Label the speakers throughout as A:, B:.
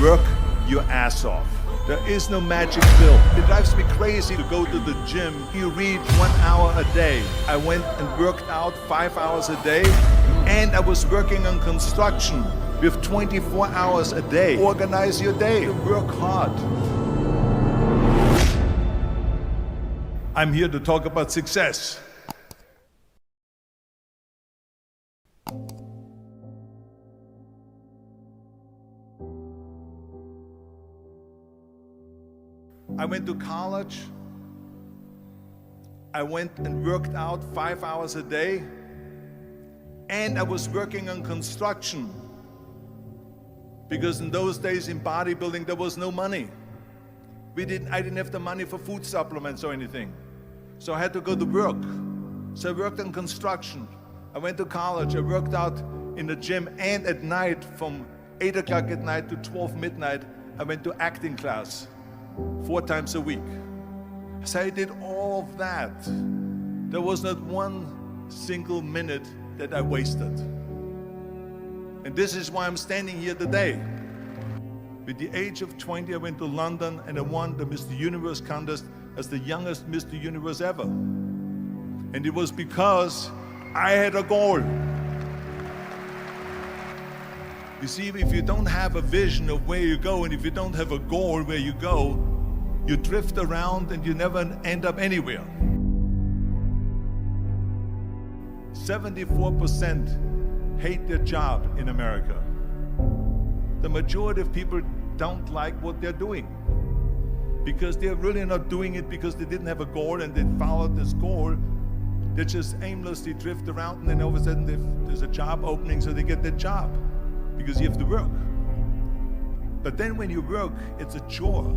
A: Work your ass off. There is no magic pill. It drives me crazy to go to the gym. You read 1 hour a day. I went and worked out 5 hours a day, and I was working on construction with 24 hours a day. Organize your day. Work hard. I'm here to talk about success. I went to college. I went and worked out 5 hours a day, and I was working on construction because in those days in bodybuilding there was no money. I didn't have the money for food supplements or anything, so I had to go to work. So I worked on construction. I went to college. I worked out in the gym, and at night from 8 o'clock at night to 12 midnight I went to acting class 4 times a week. So I did all of that. There was not one single minute that I wasted. And this is why I'm standing here today. With the age of 20, I went to London and I won the Mr. Universe contest as the youngest Mr. Universe ever. And it was because I had a goal. You see, if you don't have a vision of where you go, and if you don't have a goal where you go, you drift around and you never end up anywhere. 74% hate their job in America. The majority of people don't like what they're doing because they're really not doing it because they didn't have a goal and they followed this goal. They just aimlessly drift around, and then all of a sudden there's a job opening, so they get that job because you have to work. But then when you work, it's a chore.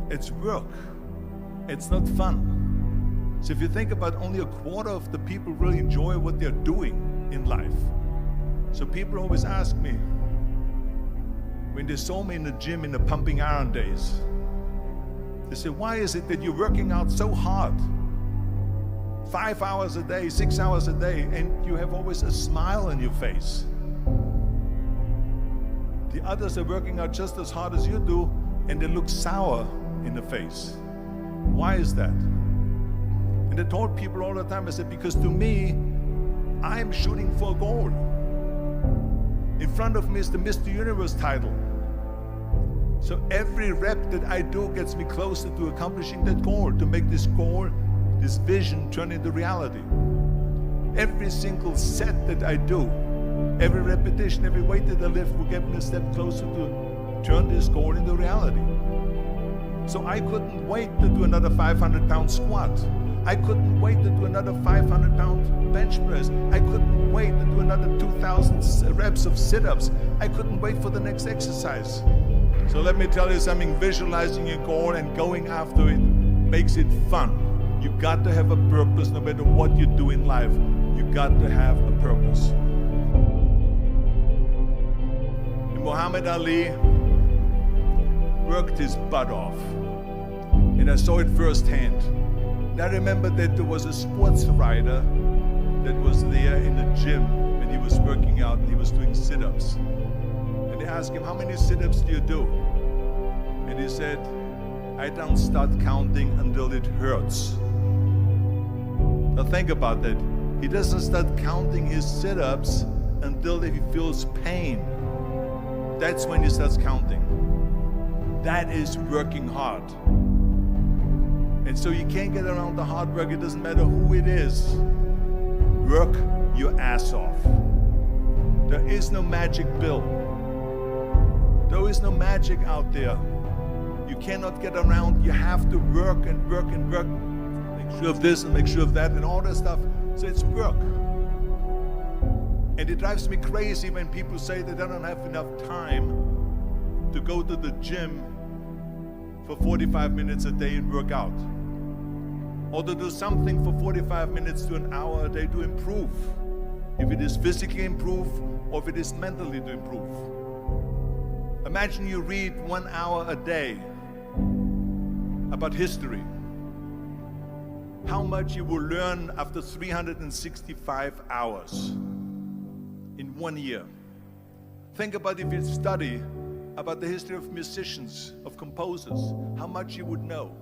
A: It's work. It's not fun. So if you think about, only a quarter of the people really enjoy what they're doing in life. So people always ask me, when they saw me in the gym in the pumping iron days, they say, why is it that you're working out so hard? 5 hours a day, 6 hours a day, and you have always a smile on your face. The others are working out just as hard as you do, and they look sour in the face. Why is that? And I told people all the time, I said, because to me, I'm shooting for a goal. In front of me is the Mr. Universe title. So every rep that I do gets me closer to accomplishing that goal, to make this goal, this vision turn into reality. Every single set that I do, every repetition, every weight that I lift will get me a step closer to turn this goal into reality. So I couldn't wait to do another 500-pound squat. I couldn't wait to do another 500-pound bench press. I couldn't wait to do another 2,000 reps of sit-ups. I couldn't wait for the next exercise. So let me tell you something, visualizing your goal and going after it makes it fun. You got to have a purpose no matter what you do in life. You got to have a purpose. And Muhammad Ali worked his butt off, and I saw it firsthand. And I remember that there was a sports writer that was there in the gym when he was working out and he was doing sit-ups. And they asked him, how many sit-ups do you do? And he said, I don't start counting until it hurts. Now think about that. He doesn't start counting his sit-ups until he feels pain. That's when he starts counting. That is working hard. And so you can't get around the hard work. It doesn't matter who it is. Work your ass off. There is no magic pill. There is no magic out there. You cannot get around. You have to work and work and work. Make sure of this and make sure of that and all that stuff. So it's work. And it drives me crazy when people say that they don't have enough time to go to the gym for 45 minutes a day and work out. Or to do something for 45 minutes to an hour a day to improve. If it is physically improve or if it is mentally to improve. Imagine you read 1 hour a day about history. How much you will learn after 365 hours in 1 year. Think about if you study about the history of musicians, of composers, how much you would know.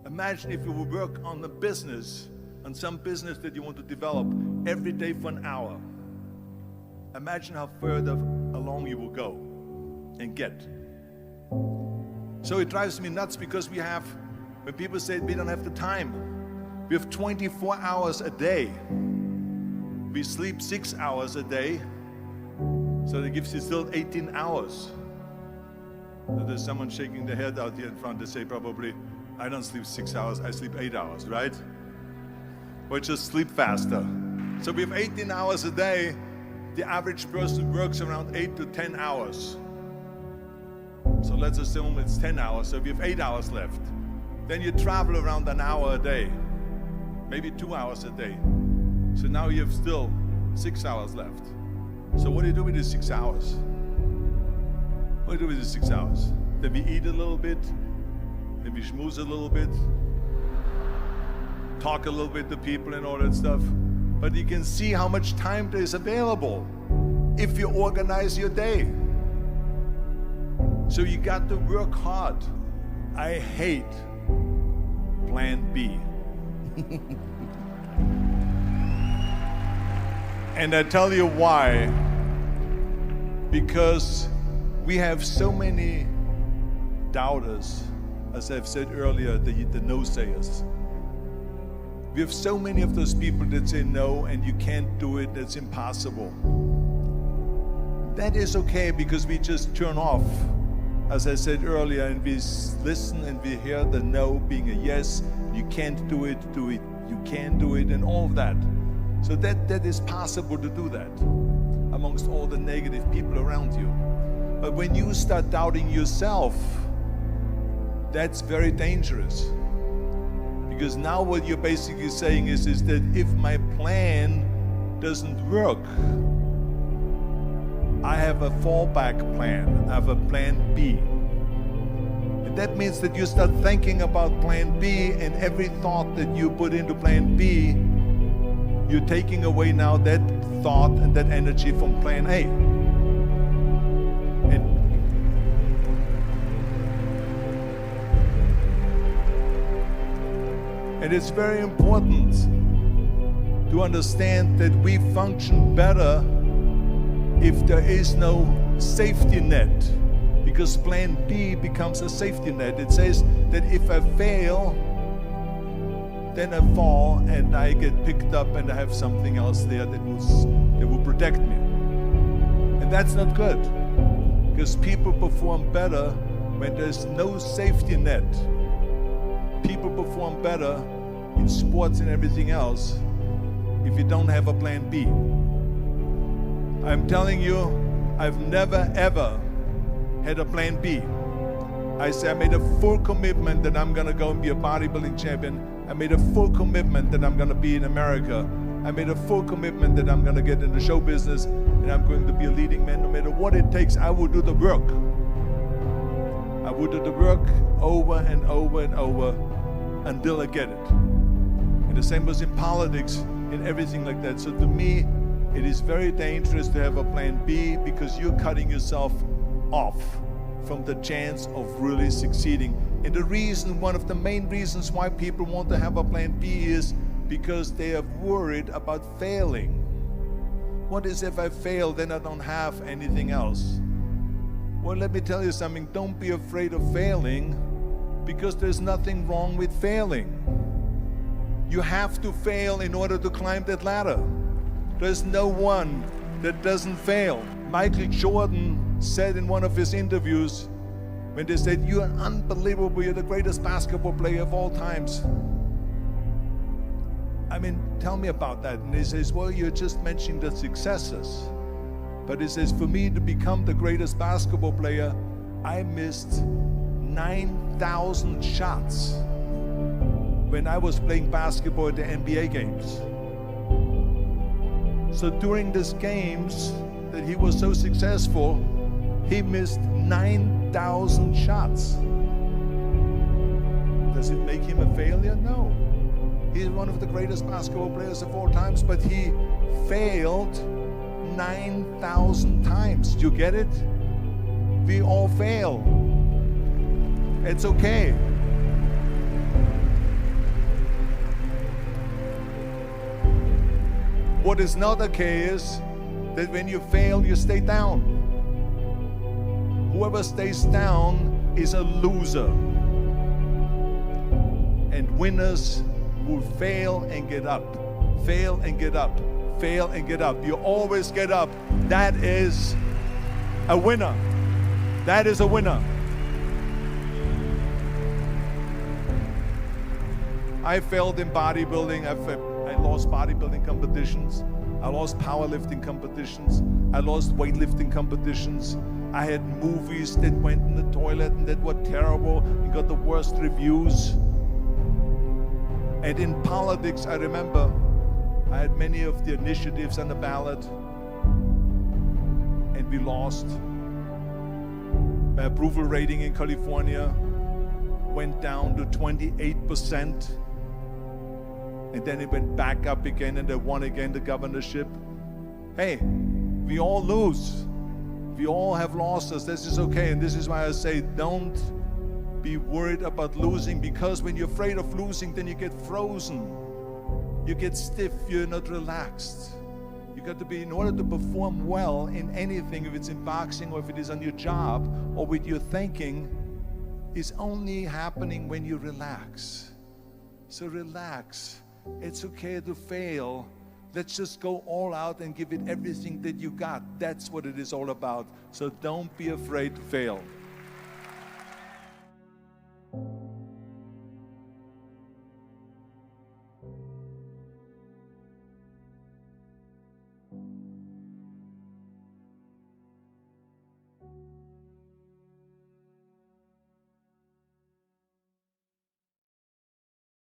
A: Imagine if you would work on a business, on some business that you want to develop every day for an hour. Imagine how further along you will go and get. So it drives me nuts because when people say we don't have the time, we have 24 hours a day. We sleep 6 hours a day, so that gives you still 18 hours. So there's someone shaking their head out here in front. They say probably, I don't sleep 6 hours, I sleep 8 hours, right? Or just sleep faster. So we have 18 hours a day. The average person works around 8 to 10 hours. So let's assume it's 10 hours, so we have 8 hours left. Then you travel around an hour a day, maybe 2 hours a day. So now you have still 6 hours left. So what do you do with these 6 hours? What do you do with these 6 hours? Then we eat a little bit, then we schmooze a little bit, talk a little bit to people and all that stuff. But you can see how much time there is available if you organize your day. So you got to work hard. I hate plan B. And I tell you why. Because we have so many doubters, as I've said earlier, the no-sayers. We have so many of those people that say no and you can't do it, that's impossible. That is okay because we just turn off, as I said earlier, and we listen and we hear the no being a yes. You can't do it, you can do it, and all of that. So that is possible to do that amongst all the negative people around you. But when you start doubting yourself, that's very dangerous. Because now what you're basically saying is that if my plan doesn't work, I have a fallback plan, I have a plan B. And that means that you start thinking about plan B, and every thought that you put into plan B, you're taking away now that thought and that energy from plan A. And it's very important to understand that we function better if there is no safety net, because plan B becomes a safety net. It says that if I fail, then I fall and I get picked up and I have something else there that will protect me. And that's not good, because people perform better when there's no safety net. People perform better in sports and everything else if you don't have a plan B. I'm telling you, I've never ever had a plan B. I made a full commitment that I'm gonna go and be a bodybuilding champion. I made a full commitment that I'm gonna be in America. I made a full commitment that I'm gonna get in the show business and I'm going to be a leading man. No matter what it takes, I will do the work. I will do the work over and over and over until I get it. And the same was in politics and everything like that. So to me, it is very dangerous to have a plan B, because you're cutting yourself off from the chance of really succeeding. And the reason, one of the main reasons why people want to have a plan B is because they are worried about failing. What is if I fail, then I don't have anything else? Well, let me tell you something. Don't be afraid of failing, because there's nothing wrong with failing. You have to fail in order to climb that ladder. There's no one that doesn't fail. Michael Jordan said in one of his interviews, when they said, "You're unbelievable, you're the greatest basketball player of all times." I mean, tell me about that. And he says, well, you're just mentioning the successes. But he says, for me to become the greatest basketball player, I missed 9,000 shots when I was playing basketball at the NBA games. So during these games that he was so successful, he missed 9,000 shots. Does it make him a failure? No. He's one of the greatest basketball players of all times, but he failed 9,000 times. Do you get it? We all fail. It's okay. What is not okay is that when you fail, you stay down. Whoever stays down is a loser. And winners will fail and get up, fail and get up, fail and get up. You always get up. That is a winner. That is a winner. I failed in bodybuilding. I lost bodybuilding competitions. I lost powerlifting competitions. I lost weightlifting competitions. I had movies that went in the toilet and that were terrible and got the worst reviews. And in politics, I remember I had many of the initiatives on the ballot, and we lost. My approval rating in California went down to 28%, and then it went back up again, and I won again the governorship. Hey, we all lose. We all have losses. This is okay, and this is why I say don't be worried about losing, because when you're afraid of losing, then you get frozen. You get stiff, you're not relaxed. You got to be, in order to perform well in anything, if it's in boxing or if it is on your job or with your thinking, is only happening when you relax. So relax. It's okay to fail. Let's just go all out and give it everything that you got. That's what it is all about. So don't be afraid to fail.